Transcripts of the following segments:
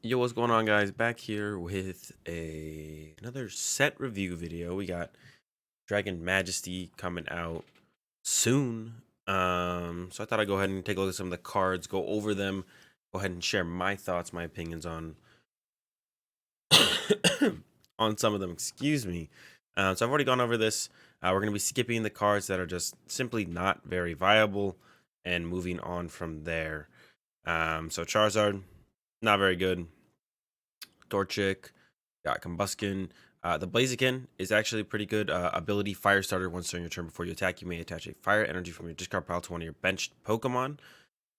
Yo, what's going on, guys? Back here with another set review video. We got Dragon Majesty coming out soon. So I thought I'd go ahead and take a look at some of the cards, go over them, go ahead and share my thoughts, my opinions on on some of them. Excuse me. So I've already gone over this. We're gonna be skipping the cards that are just simply not very viable and moving on from there. So Charizard, not very good. Torchic, got Combuskin. The Blaziken is actually pretty good. Ability Fire Starter. Once during your turn before you attack, you may attach a fire energy from your discard pile to one of your benched Pokemon.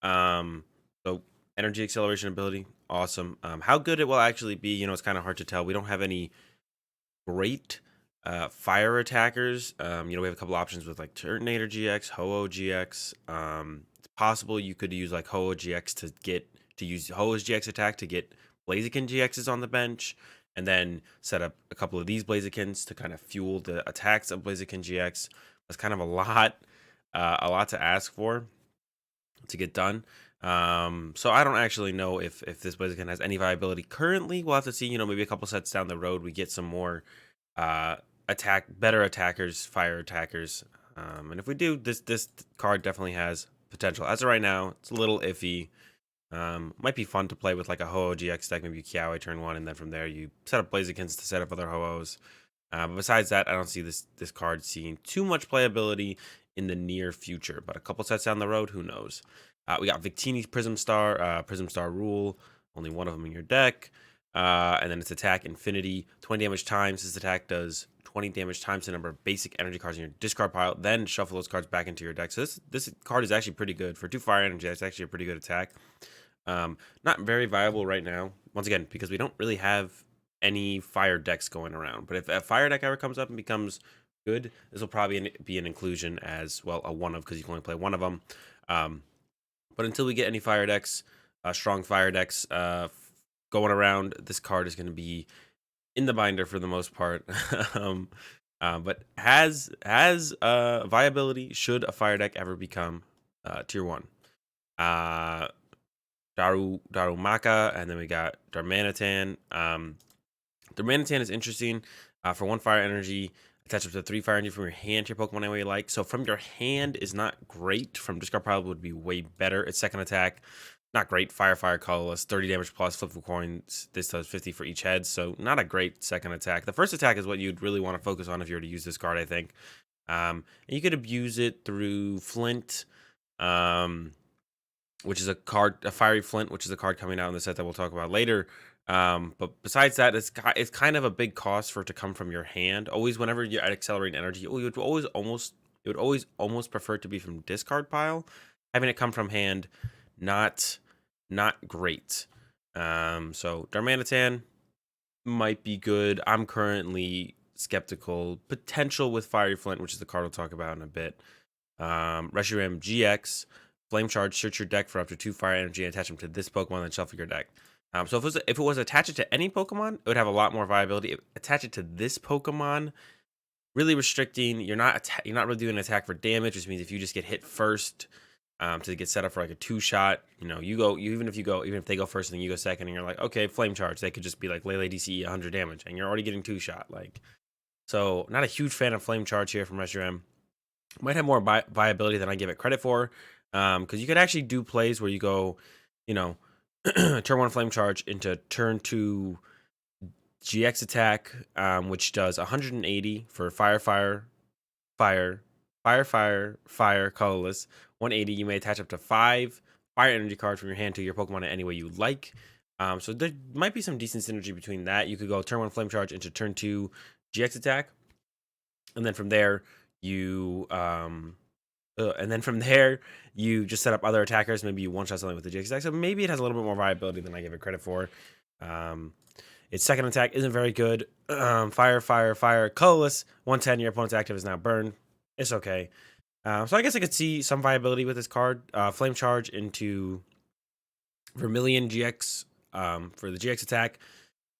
So energy acceleration ability, awesome. How good it will actually be, it's kind of hard to tell. We don't have any great fire attackers. We have a couple options with like Turtonator GX, Ho-Oh GX. It's possible you could use like Ho-Oh GX to use Ho-Oh's GX attack to get Blaziken GXs on the bench, and then set up a couple of these Blazikens to kind of fuel the attacks of Blaziken GX. That's kind of a lot to ask for to get done. So I don't actually know if this Blaziken has any viability currently. We'll have to see. Maybe a couple sets down the road we get some more better attackers, fire attackers. And if we do, this card definitely has potential. As of right now, it's a little iffy. Might be fun to play with like a Ho-Oh GX deck, maybe Kiawe turn one, and then from there you set up Blazikens to set up other Ho-Ohs. But besides that, I don't see this card seeing too much playability in the near future. But a couple sets down the road, who knows? We got Victini's Prism Star Rule, only one of them in your deck. And then its attack Infinity, 20 damage times. This attack does 20 damage times the number of basic energy cards in your discard pile. Then shuffle those cards back into your deck. So this card is actually pretty good for 2 fire energy. That's actually a pretty good attack. Not very viable right now, once again, because we don't really have any fire decks going around. But if a fire deck ever comes up and becomes good, this will probably be an inclusion as well, a one of, because you can only play one of them. But until we get any fire decks, strong fire decks going around, this card is going to be in the binder for the most part. But has viability should a fire deck ever become tier 1. Darumaka, and then we got Darmanitan. Darmanitan is interesting for 1 fire energy. Attach up to 3 fire energy from your hand to your Pokemon any way you like. So from your hand is not great. From discard pile would be way better. Its second attack, not great. Fire, colorless, 30 damage plus, flip of coins. This does 50 for each head. So not a great second attack. The first attack is what you'd really want to focus on if you were to use this card, I think. And you could abuse it through Flint. Which is a Fiery Flint, which is a card coming out in the set that we'll talk about later. But besides that, it's kind of a big cost for it to come from your hand. Always, whenever you're at accelerating energy, you would always almost prefer it to be from discard pile. Having it come from hand, not great. So Darmanitan might be good. I'm currently skeptical. Potential with Fiery Flint, which is the card we'll talk about in a bit. Reshiram GX. Flame Charge, search your deck for up to 2 fire energy and attach them to this Pokemon, then shuffle your deck. So if it was attached to any Pokemon, it would have a lot more viability. Attach it to this Pokemon, really restricting. You're not really doing an attack for damage, which means if you just get hit first to get set up for like a 2-shot, even if they go first and then you go second, and you're like, okay, Flame Charge, they could just be like Lele DCE 100 damage, and you're already getting 2-shot. So not a huge fan of Flame Charge here from Reshiram. Might have more viability than I give it credit for. Because you could actually do plays where you go, turn 1 Flame Charge into turn 2 GX attack, which does 180 for fire, colorless. 180, you may attach up to 5 fire energy cards from your hand to your Pokemon in any way you like. So there might be some decent synergy between that. You could go turn 1 Flame Charge into turn 2 GX attack, and then from there you just set up other attackers. Maybe you one-shot something with the GX attack. So maybe it has a little bit more viability than I give it credit for. Its second attack isn't very good. Fire, colorless. 110, your opponent's active is now burned. It's okay. So I guess I could see some viability with this card. Flame Charge into Vermilion GX for the GX attack.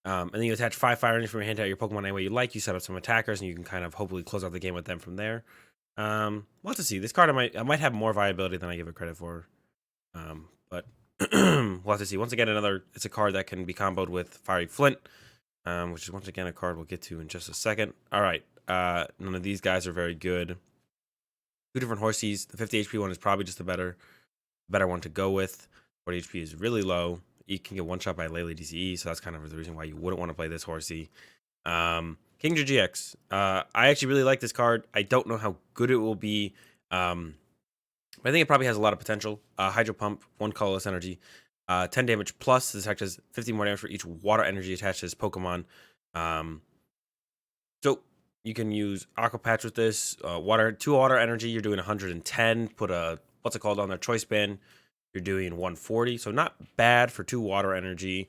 And then you attach 5 fire energy from your hand to your Pokemon any way you like. You set up some attackers, and you can kind of hopefully close out the game with them from there. We'll have to see. This card I might have more viability than I give it credit for. But We'll have to see. Once again, it's a card that can be comboed with Fiery Flint, which is once again a card we'll get to in just a second. All right, none of these guys are very good. Two different horsies. The 50 HP one is probably just the better one to go with. 40 HP is really low. You can get one shot by Lele DCE, so that's kind of the reason why you wouldn't want to play this horsey. Kingdra GX. I actually really like this card. I don't know how good it will be. But I think it probably has a lot of potential. Hydro Pump, 1 colorless energy, 10 damage plus. This attack does 50 more damage for each water energy attached to this Pokemon. So you can use Aqua Patch with this. 2 water energy, you're doing 110. Put a, what's it called on their Choice Band, you're doing 140. So not bad for 2 water energy.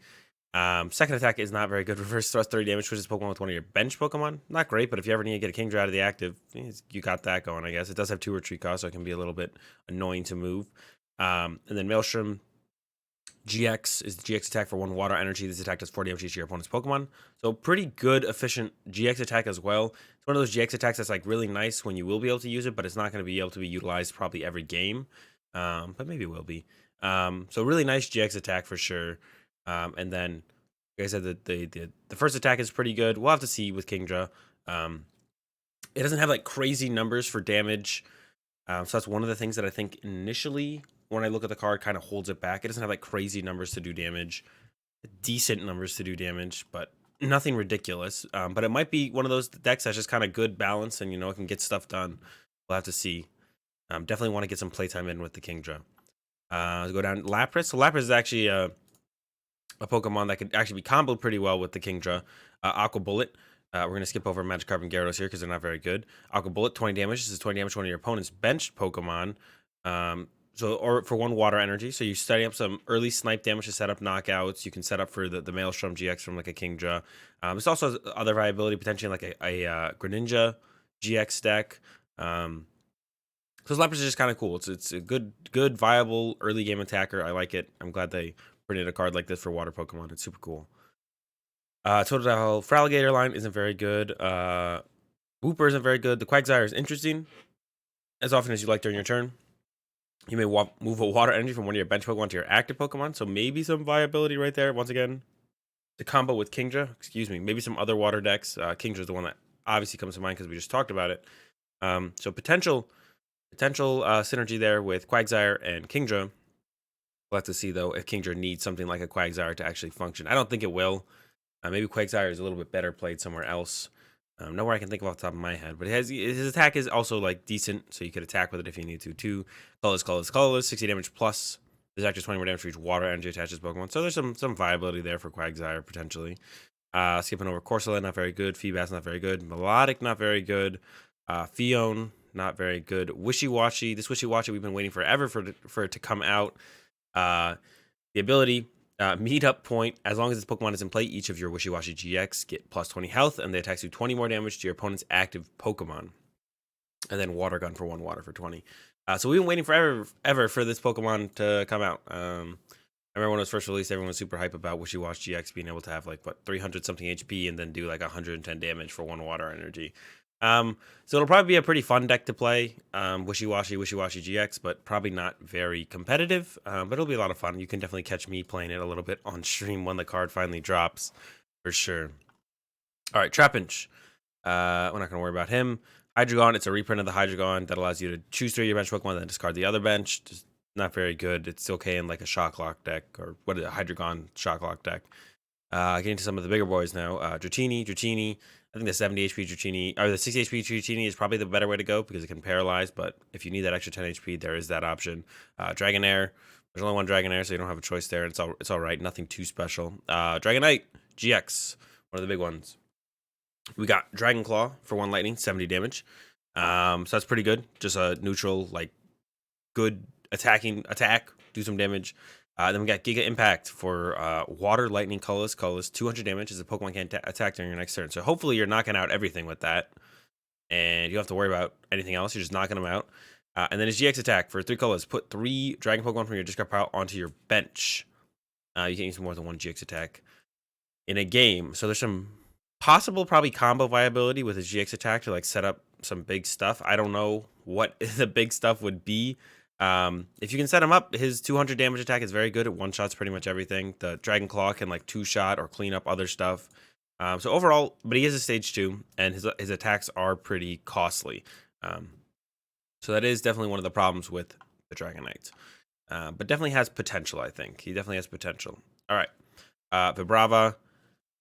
Second attack is not very good. Reverse thrust 30 damage, which is Pokemon with one of your bench Pokemon. Not great, but if you ever need to get a Kingdra out of the active, you got that going, I guess. It does have 2 retreat costs, so it can be a little bit annoying to move. And then Maelstrom GX is the GX attack for 1 water energy. This attack does 4 damage each to your opponent's Pokemon. So pretty good, efficient GX attack as well. It's one of those GX attacks that's like really nice when you will be able to use it, but it's not going to be able to be utilized probably every game. But maybe it will be. So really nice GX attack for sure. And then, like I said, the first attack is pretty good. We'll have to see with Kingdra. It doesn't have like crazy numbers for damage. So that's one of the things that I think initially, when I look at the card, kind of holds it back. It doesn't have like crazy numbers to do damage. Decent numbers to do damage, but nothing ridiculous. But it might be one of those decks that's just kind of good balance and, it can get stuff done. We'll have to see. Definitely want to get some playtime in with the Kingdra. Let's go down Lapras. So Lapras is actually a Pokemon that could actually be comboed pretty well with the Kingdra. Aqua Bullet. We're going to skip over Magikarp and Gyarados here because they're not very good. Aqua Bullet, 20 damage. This is 20 damage to one of your opponent's benched Pokemon. Or for 1 water energy. So you're setting up some early snipe damage to set up knockouts. You can set up for the Maelstrom GX from like a Kingdra. This also has other viability, potentially like a Greninja GX deck. So Lapras is just kind of cool. It's a good, viable early game attacker. I like it. I'm glad they printed a card like this for water Pokemon. It's super cool. Totodile Feraligatr line isn't very good. Wooper isn't very good. The Quagsire is interesting. As often as you like during your turn, you may move a water energy from one of your bench Pokemon to your active Pokemon. So maybe some viability right there. Once again, the combo with Kingdra. Excuse me. Maybe some other water decks. Kingdra is the one that obviously comes to mind because we just talked about it. So potential synergy there with Quagsire and Kingdra. We'll have to see, though, if Kingdra needs something like a Quagsire to actually function. I don't think it will. Maybe Quagsire is a little bit better played somewhere else. Nowhere I can think of off the top of my head. But his attack is also like decent, so you could attack with it if you need to. 2 colorless, 60 damage plus. There's actually 20 more damage for each water energy attaches Pokemon. So there's some viability there for Quagsire potentially. Skipping over Corsola, not very good. Feebas, not very good. Melodic, not very good. Fion, not very good. Wishy-Washy. This Wishy-Washy we've been waiting forever for it to come out. The ability, meet up point. As long as this Pokemon is in play, each of your Wishy-Washy GX get plus 20 health, and they attack do 20 more damage to your opponent's active Pokemon. And then Water Gun for 1 water for 20. So we've been waiting forever for this Pokemon to come out. I remember when it was first released, everyone was super hype about Wishy-Washy GX being able to have like 300 something HP and then do like 110 damage for 1 water energy. So it'll probably be a pretty fun deck to play. Wishy-Washy GX, but probably not very competitive. But it'll be a lot of fun. You can definitely catch me playing it a little bit on stream when the card finally drops, for sure. All right, Trapinch. We're not gonna worry about him. Hydreigon, it's a reprint of the Hydreigon that allows you to choose 3 of your bench Pokemon and then discard the other bench. Just not very good. It's okay in like a Shock Lock deck, or what is it, Hydreigon Shock Lock deck. Getting to some of the bigger boys now. Dratini. I think the 70 HP Dratini, or the 60 HP Dratini is probably the better way to go because it can paralyze, but if you need that extra 10 HP, there is that option. Dragonair. There's only one Dragonair, so you don't have a choice there. It's all right. Nothing too special. Dragonite GX, one of the big ones. We got Dragon Claw for 1 lightning, 70 damage. So that's pretty good. Just a neutral, like, good attack, do some damage. Then we got Giga Impact for water, lightning, colorless, 200 damage as a Pokemon can't attack during your next turn. So hopefully you're knocking out everything with that. And you don't have to worry about anything else. You're just knocking them out. And then his GX attack for 3 colors. Put 3 Dragon Pokemon from your discard pile onto your bench. You can't use more than 1 GX attack in a game. So there's some possible probably combo viability with his GX attack to like set up some big stuff. I don't know what the big stuff would be. If you can set him up, his 200 damage attack is very good. It one-shots pretty much everything. The Dragon Claw can like two-shot or clean up other stuff. So overall, but he is a stage 2, and his attacks are pretty costly. So that is definitely one of the problems with the Dragon Knight. But definitely has potential, I think. He definitely has potential. All right. Vibrava,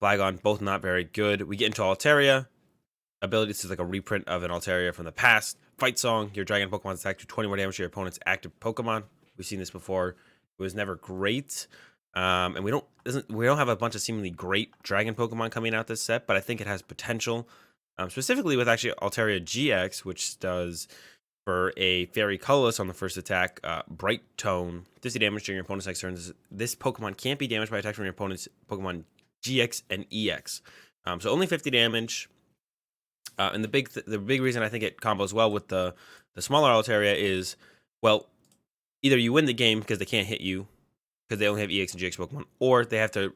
Flygon, both not very good. We get into Altaria. Abilities is like a reprint of an Altaria from the past. Fight Song, your Dragon Pokemon's attack do 20 more damage to your opponent's active Pokemon. We've seen this before. It was never great. And we don't have a bunch of seemingly great Dragon Pokemon coming out this set, but I think it has potential. Specifically with actually Altaria GX, which does for a Fairy Colorless on the first attack, Bright Tone, 50 damage during your opponent's next turn. This Pokemon can't be damaged by attacks from your opponent's Pokemon GX and EX. So only 50 damage. And the big reason I think it combos well with the smaller Altaria is, well, either you win the game because they can't hit you because they only have EX and GX Pokemon, or they have to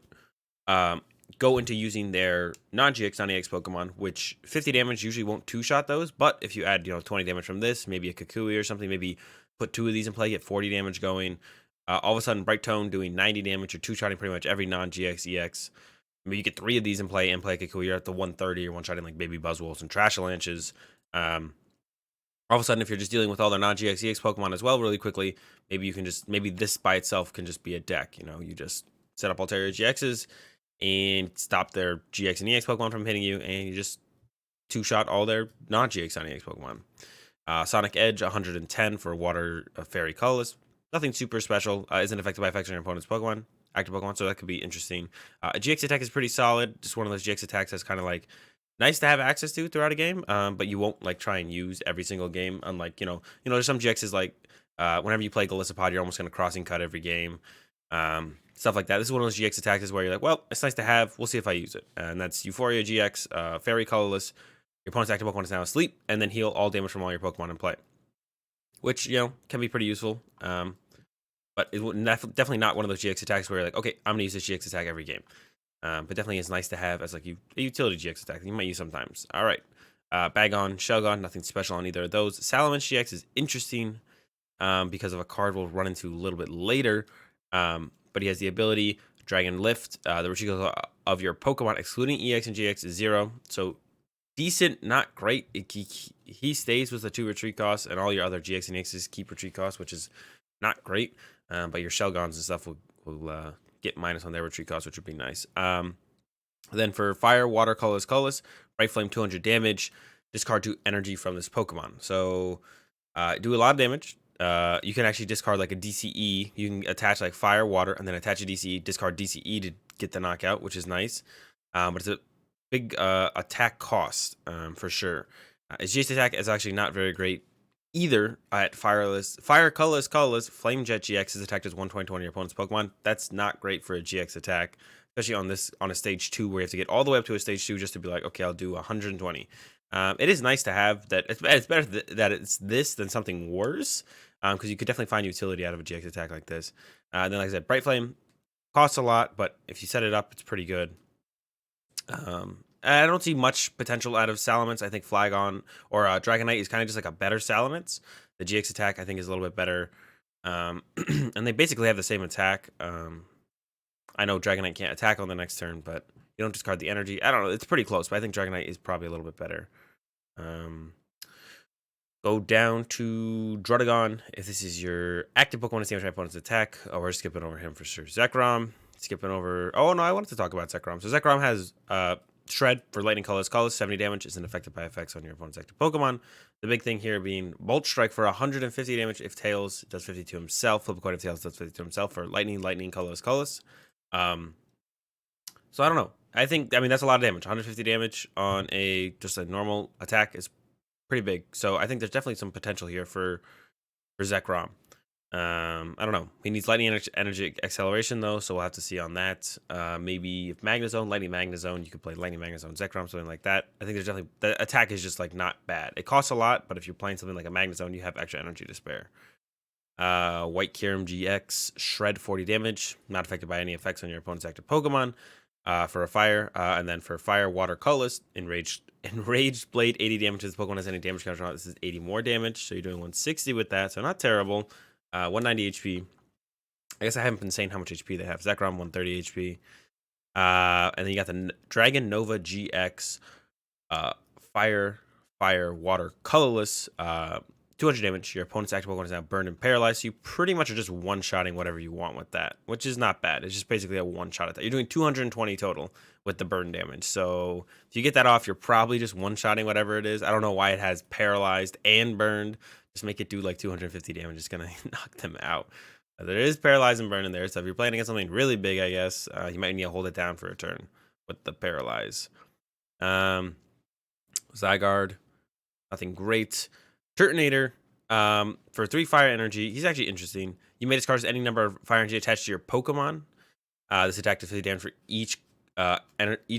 go into using their non-GX, non-EX Pokemon, which 50 damage usually won't two-shot those, but if you add 20 damage from this, maybe a Kukui or something, maybe put 2 of these in play, get 40 damage going. All of a sudden, Bright Tone doing 90 damage, you're two-shotting pretty much every non-GX, EX. Maybe you get 3 of these in play and play Kukui, you're at the 130, you're one-shotting like Baby Buzzwoles and Trashalanches. All of a sudden, if you're just dealing with all their non-GX, EX Pokemon as well really quickly, maybe you can maybe this by itself can just be a deck. You just set up Altaria GXs and stop their GX and EX Pokemon from hitting you, and you just two-shot all their non-GX, non-EX Pokemon. Sonic Edge, 110 for Water Fairy Colorless. Nothing super special. Isn't affected by effects on your opponent's Pokemon, active Pokemon, so that could be interesting. A GX attack is pretty solid. Just one of those GX attacks that's kind of like nice to have access to throughout a game, but you won't like try and use every single game. Unlike there's some GXs like whenever you play Golisopod, you're almost going to crossing cut every game. Stuff like that. This is one of those GX attacks where you're like, well, it's nice to have. We'll see if I use it. And that's Euphoria GX, Fairy Colorless. Your opponent's active Pokemon is now asleep, and then heal all damage from all your Pokemon in play, which can be pretty useful. But it's definitely not one of those GX attacks where you're like, okay, I'm gonna use this GX attack every game. But definitely is nice to have as like a utility GX attack that you might use sometimes. All right, Bagon, Shelgon, nothing special on either of those. Salamence GX is interesting because of a card we'll run into a little bit later. But he has the ability Dragon Lift. The retreat cost of your Pokemon, excluding EX and GX, is 0. So decent, not great. He stays with the 2 retreat costs, and all your other GX and EXs keep retreat costs, which is not great. But your Shelgons and stuff will get minus on their retreat costs, which would be nice. Then for Fire, Water, Colorless, Bright Flame, 200 damage. Discard 2 energy from this Pokemon. So do a lot of damage. You can actually discard like a DCE. You can attach like Fire, Water, and then attach a DCE, discard DCE to get the knockout, which is nice. But it's a big attack cost for sure. His GX attack is actually not very great either at Fire Colorless, Flame Jet GX. His attack does 120 on your opponent's Pokemon. That's not great for a GX attack, especially on a stage 2 where you have to get all the way up to a stage 2 just to be like, okay, I'll do 120. It is nice to have that. It's better that it's this than something worse, because you could definitely find utility out of a GX attack like this. Then, like I said, Bright Flame costs a lot, but if you set it up, it's pretty good. I don't see much potential out of Salamence. I think Flygon or Dragonite is kind of just like a better Salamence. The GX attack, I think, is a little bit better. And they basically have the same attack. I know Dragonite can't attack on the next turn, but you don't discard the energy. I don't know. It's pretty close, but I think Dragonite is probably a little bit better. Go down to Druddigon. If this is your active Pokemon, it's damage my opponent's attack. Oh, we're skipping over him for sure. Zekrom. Skipping over... Oh, no, I wanted to talk about Zekrom. So Zekrom has Shred for Lightning Colorless, 70 damage. Isn't affected by effects on your opponent's active Pokemon. The big thing here being Bolt Strike for 150 damage if Tails does 50 to himself. Flip a coin if Tails does 50 to himself for Lightning Colorless. So I don't know. I mean, that's a lot of damage. 150 damage on just a normal attack is pretty big. So I think there's definitely some potential here for Zekrom. I don't know. He needs Lightning Energy Acceleration, though, so we'll have to see on that. Maybe if Lightning Magnezone, you could play Lightning Magnezone Zekrom, something like that. I think there's definitely... The attack is just, like, not bad. It costs a lot, but if you're playing something like a Magnezone, you have extra energy to spare. White Kyurem GX, Shred 40 damage. Not affected by any effects on your opponent's active Pokemon. For a Fire, and then for Fire, Water, Colorless, Enraged Blade, 80 damage. This Pokemon has any damage counter on it. This is 80 more damage, so you're doing 160 with that, so not terrible. 190 HP. I guess I haven't been saying how much HP they have. Zekrom 130 HP. And then you got the Dragon Nova GX, uh, fire, water, colorless. 200 damage. Your opponent's active Pokemon is now burned and paralyzed. So you pretty much are just one-shotting whatever you want with that, which is not bad. It's just basically a one-shot at that. You're doing 220 total with the burn damage. So if you get that off, you're probably just one-shotting whatever it is. I don't know why it has paralyzed and burned. Just make it do like 250 damage. It's going to knock them out. There is paralyzed and burn in there. So if you're playing against something really big, I guess, you might need to hold it down for a turn with the paralyze. Zygarde, nothing great. Turtonator, for 3 fire energy, he's actually interesting. You may discard any number of fire energy attached to your Pokemon. This attack does 50 damage for each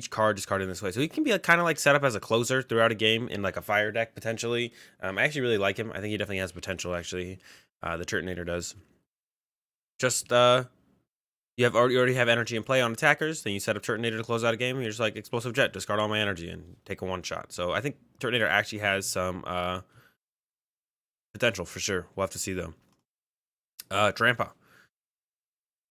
card discarded in this way. So he can be kind of like set up as a closer throughout a game in like a fire deck potentially. I actually really like him. I think he definitely has potential. Actually, the Turtonator does. Just you already have energy in play on attackers. Then you set up Turtonator to close out a game. And you're just like Explosive Jet, discard all my energy and take a one shot. So I think Turtonator actually has some potential for sure. We'll have to see though. Drampa.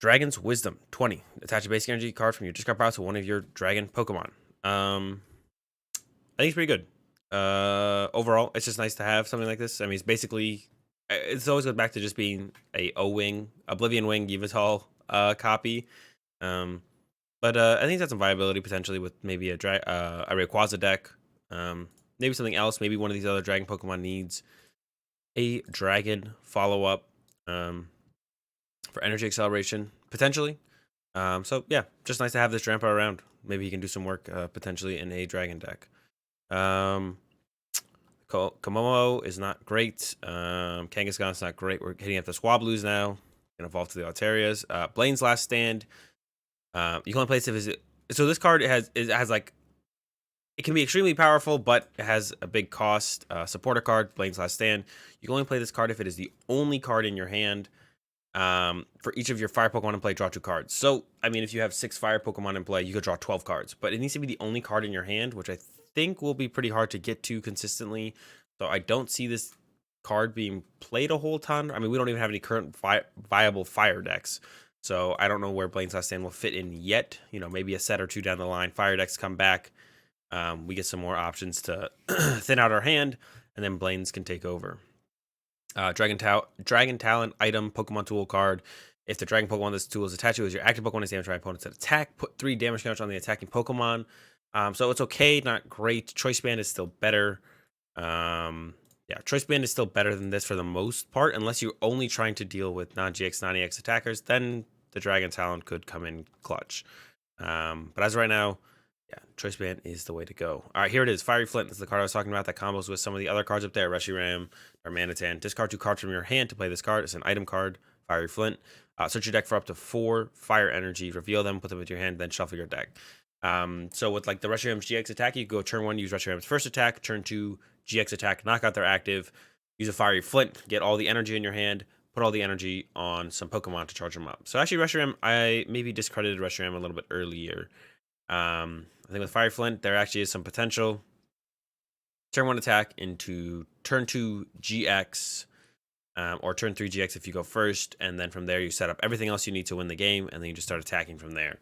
Dragon's Wisdom 20. Attach a basic energy card from your discard pile to one of your dragon Pokemon. I think it's pretty good. Overall, it's just nice to have something like this. I mean, it's basically, it's always goes back to just being a O-Wing, Oblivion Wing, Yveltal copy. But I think that's some viability potentially with maybe a Rayquaza deck. Maybe something else. Maybe one of these other dragon Pokemon needs a dragon follow-up for energy acceleration, potentially. So yeah, just nice to have this Drampa around. Maybe he can do some work potentially in a dragon deck. Komomo is not great. Kangaskhan's not great. We're hitting up the Swablues now. Gonna evolve to the Altarias. Blaine's Last Stand. You can only play this if so this card has like, it can be extremely powerful, but it has a big cost. Supporter card, Blaine's Last Stand. You can only play this card if it is the only card in your hand. For each of your fire Pokemon in play, draw 2 cards. So, I mean, if you have 6 fire Pokemon in play, you could draw 12 cards. But it needs to be the only card in your hand, which I think will be pretty hard to get to consistently. So I don't see this card being played a whole ton. I mean, we don't even have any current viable fire decks. So I don't know where Blaine's Last Stand will fit in yet. You know, maybe a set or 2 down the line. Fire decks come back. We get some more options to thin out our hand, and then Blaine's can take over. Dragon Talent item Pokemon tool card. If the Dragon Pokemon this tool is attached to is your active Pokemon is damaged by opponents that attack, put 3 damage counters on the attacking Pokemon. So it's okay, not great. Choice Band is still better. Yeah, Choice Band is still better than this for the most part, unless you're only trying to deal with non-GX, non-EX attackers. Then the Dragon Talent could come in clutch. But as of right now, yeah, Choice Band is the way to go. All right, here it is. Fiery Flint. This is the card I was talking about that combos with some of the other cards up there. Reshiram or Manitan. Discard 2 cards from your hand to play this card. It's an item card. Fiery Flint. Search your deck for up to 4 fire energy. Reveal them, put them into your hand, then shuffle your deck. So with like the Reshiram's GX attack, you go turn 1, use Reshiram's first attack. Turn 2, GX attack, knock out their active. Use a Fiery Flint, get all the energy in your hand. Put all the energy on some Pokemon to charge them up. So actually Reshiram, I maybe discredited Reshiram a little bit earlier. I think with Fire Flint, there actually is some potential. Turn 1 attack into turn 2 GX, or turn 3 GX if you go first, and then from there you set up everything else you need to win the game, and then you just start attacking from there.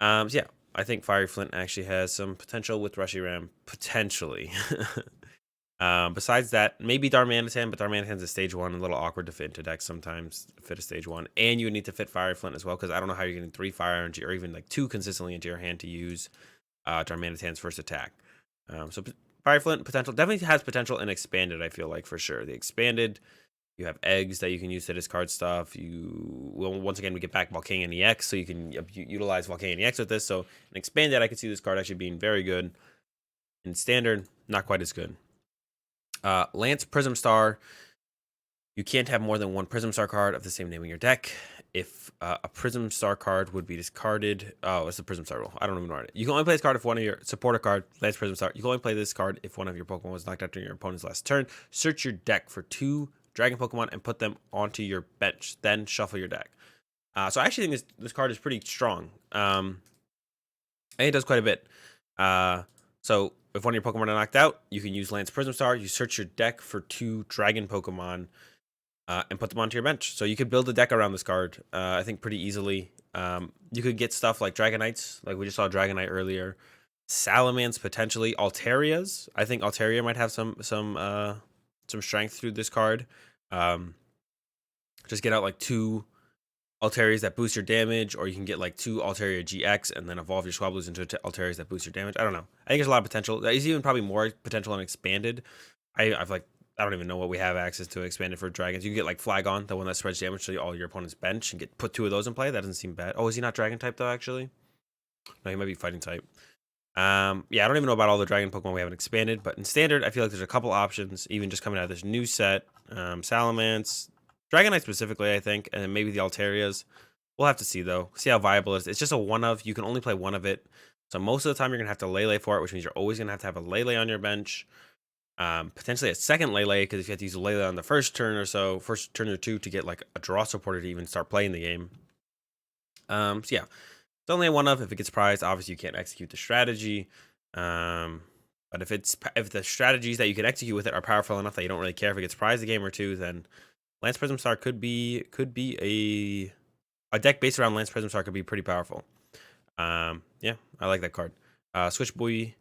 So yeah, I think Fire Flint actually has some potential with Reshiram, potentially. Besides that, maybe Darmanitan, but Darmanitan's a stage 1, a little awkward to fit into decks sometimes, fit a stage 1. And you would need to fit Fire Flint as well, because I don't know how you're getting 3 fire energy, or even like 2 consistently into your hand to use Darmanitan's first attack. So Fire Flint potential definitely has potential in expanded, I feel like, for sure. The expanded, you have eggs that you can use to discard stuff. You will, once again, we get back Volcanion EX, so you can utilize Volcanion EX with this. So in expanded, I could see this card actually being very good. In standard, not quite as good. Lance Prism Star. You can't have more than 1 Prism Star card of the same name in your deck. If a Prism Star card would be discarded, oh, it's the Prism Star rule. I don't even know it. You can only play this card if one of your supporter card, Lance Prism Star. You can only play this card if one of your Pokemon was knocked out during your opponent's last turn. Search your deck for 2 Dragon Pokemon and put them onto your bench. Then shuffle your deck. So I actually think this card is pretty strong. And it does quite a bit. So if one of your Pokemon are knocked out, you can use Lance Prism Star. You search your deck for 2 Dragon Pokemon. and put them onto your bench. So you could build a deck around this card, I think, pretty easily. You could get stuff like Dragon Knights, like we just saw Dragon Knight earlier. Salamans, potentially. Altarias. I think Altaria might have some strength through this card. Just get out like 2 Altarias that boost your damage, or you can get like 2 Altaria GX and then evolve your Squabbles into Altarias that boost your damage. I don't know. I think there's a lot of potential. There's even probably more potential on expanded. I've like, I don't even know what we have access to expanded for dragons. You can get like Flagon, the one that spreads damage to all your opponent's bench, and put 2 of those in play. That doesn't seem bad. Oh, is he not dragon type though? Actually, no, he might be fighting type. Yeah, I don't even know about all the dragon Pokemon we haven't expanded, but in standard, I feel like there's a couple options, even just coming out of this new set. Salamence, Dragonite specifically, I think, and then maybe the Altarias. We'll have to see, though. See how viable it is. It's just a one of. You can only play one of it. So most of the time, you're going to have to Lele for it, which means you're always going to have a Lele on your bench. Potentially a second Lele, because if you have to use a Lele on the first turn or so, first turn or 2 to get like a draw supporter to even start playing the game. So yeah. It's only a one of. If it gets prized, obviously you can't execute the strategy. But if the strategies that you can execute with it are powerful enough that you don't really care if it gets prized a game or 2, then Lance Prism Star could be a deck based around Lance Prism Star could be pretty powerful. Yeah, I like that card. Switch Buoy.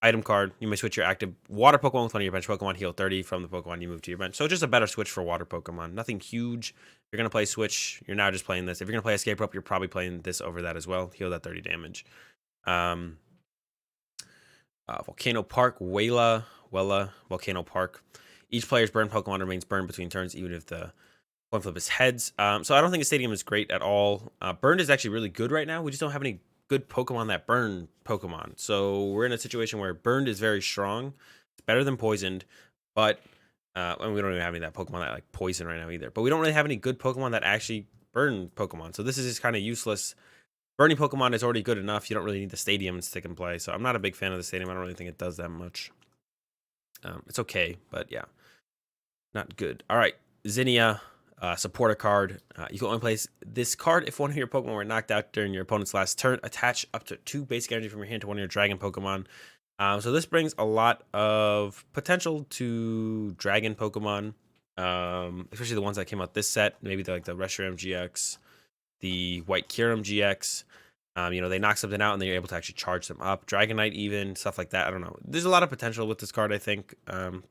Item card. You may switch your active water Pokemon with one of your bench Pokemon. Heal 30 from the Pokemon you move to your bench. So just a better switch for water Pokemon. Nothing huge. If you're going to play Switch, you're now just playing this. If you're going to play Escape Rope, you're probably playing this over that as well. Heal that 30 damage. Volcano Park. Wella. Volcano Park. Each player's burn Pokemon remains burned between turns, even if the coin flip is heads. So I don't think a stadium is great at all. Burned is actually really good right now. We just don't have any good Pokemon that burn Pokemon. So we're in a situation where burned is very strong. It's better than poisoned, but and we don't even have any of that Pokemon that like poison right now either. But we don't really have any good Pokemon that actually burn Pokemon. So this is just kind of useless. Burning Pokemon is already good enough. You don't really need the stadium to stick and play. So I'm not a big fan of the stadium. I don't really think it does that much. It's okay, but yeah, not good. All right, Zinnia. Supporter card. You can only play this card if one of your Pokemon were knocked out during your opponent's last turn. Attach up to 2 basic energy from your hand to one of your Dragon Pokemon. So this brings a lot of potential to Dragon Pokemon, especially the ones that came out this set. Maybe like the Reshiram GX, the White Kyurem GX. They knock something out and then you're able to actually charge them up. Dragonite even, stuff like that. I don't know. There's a lot of potential with this card, I think,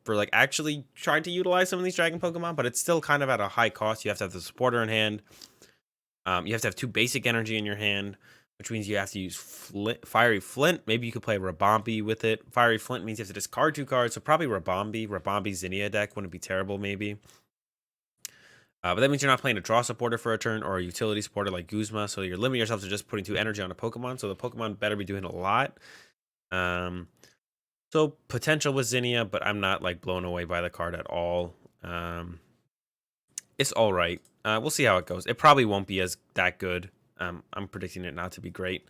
for like actually trying to utilize some of these Dragon Pokemon, but it's still kind of at a high cost. You have to have the supporter in hand. You have to have 2 basic energy in your hand, which means you have to use Fiery Flint. Maybe you could play Rabombi with it. Fiery Flint means you have to discard 2 cards, so probably Rabombi. Rabombi Zinnia deck wouldn't be terrible, maybe. But that means you're not playing a draw supporter for a turn or a utility supporter like Guzma, so you're limiting yourself to just putting 2 energy on a Pokemon, so the Pokemon better be doing a lot. So potential with Zinnia, but I'm not like blown away by the card at all. It's all right. We'll see how it goes. It probably won't be that good. I'm predicting it not to be great.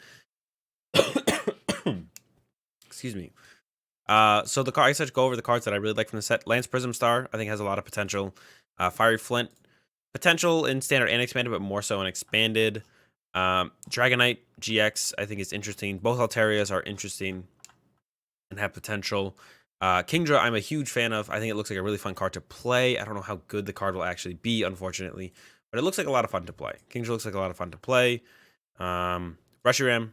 Excuse me. So the card, I said go over the cards that I really like from the set. Lance Prism Star, I think has a lot of potential. Fiery Flint. Potential in standard and expanded, but more so in expanded. Dragonite GX, I think is interesting. Both Altarias are interesting and have potential. Kingdra, I'm a huge fan of. I think it looks like a really fun card to play. I don't know how good the card will actually be, unfortunately, but it looks like a lot of fun to play. Kingdra looks like a lot of fun to play. Reshiram,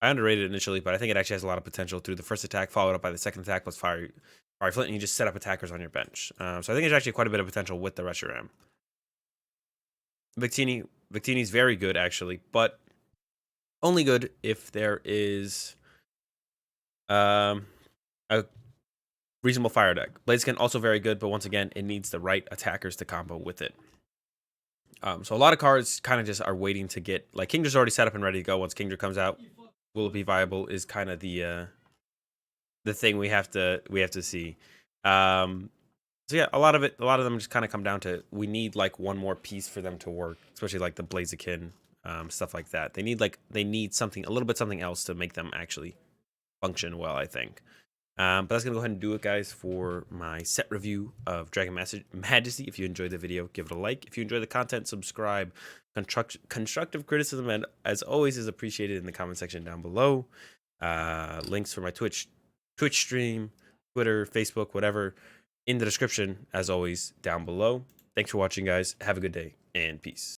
I underrated it initially, but I think it actually has a lot of potential through the first attack, followed up by the second attack plus Fiery Flint, and you just set up attackers on your bench. So I think there's actually quite a bit of potential with the Reshiram. Victini's very good, actually, but only good if there is a reasonable fire deck. Blaziken also very good, but once again, it needs the right attackers to combo with it. So a lot of cards kind of just are waiting to get, like Kingdra's already set up and ready to go. Once Kingdra comes out, will it be viable is kind of the thing we have to see. So yeah, a lot of them just kind of come down to we need like one more piece for them to work, especially like the Blaziken, stuff like that. They need something, a little bit something else to make them actually function well, I think. But that's gonna go ahead and do it, guys, for my set review of Dragon Majesty. If you enjoyed the video, give it a like. If you enjoy the content, subscribe. Constructive criticism, and as always, is appreciated in the comment section down below. Links for my Twitch stream, Twitter, Facebook, whatever. in the description, as always, down below. Thanks for watching, guys. Have a good day, and peace.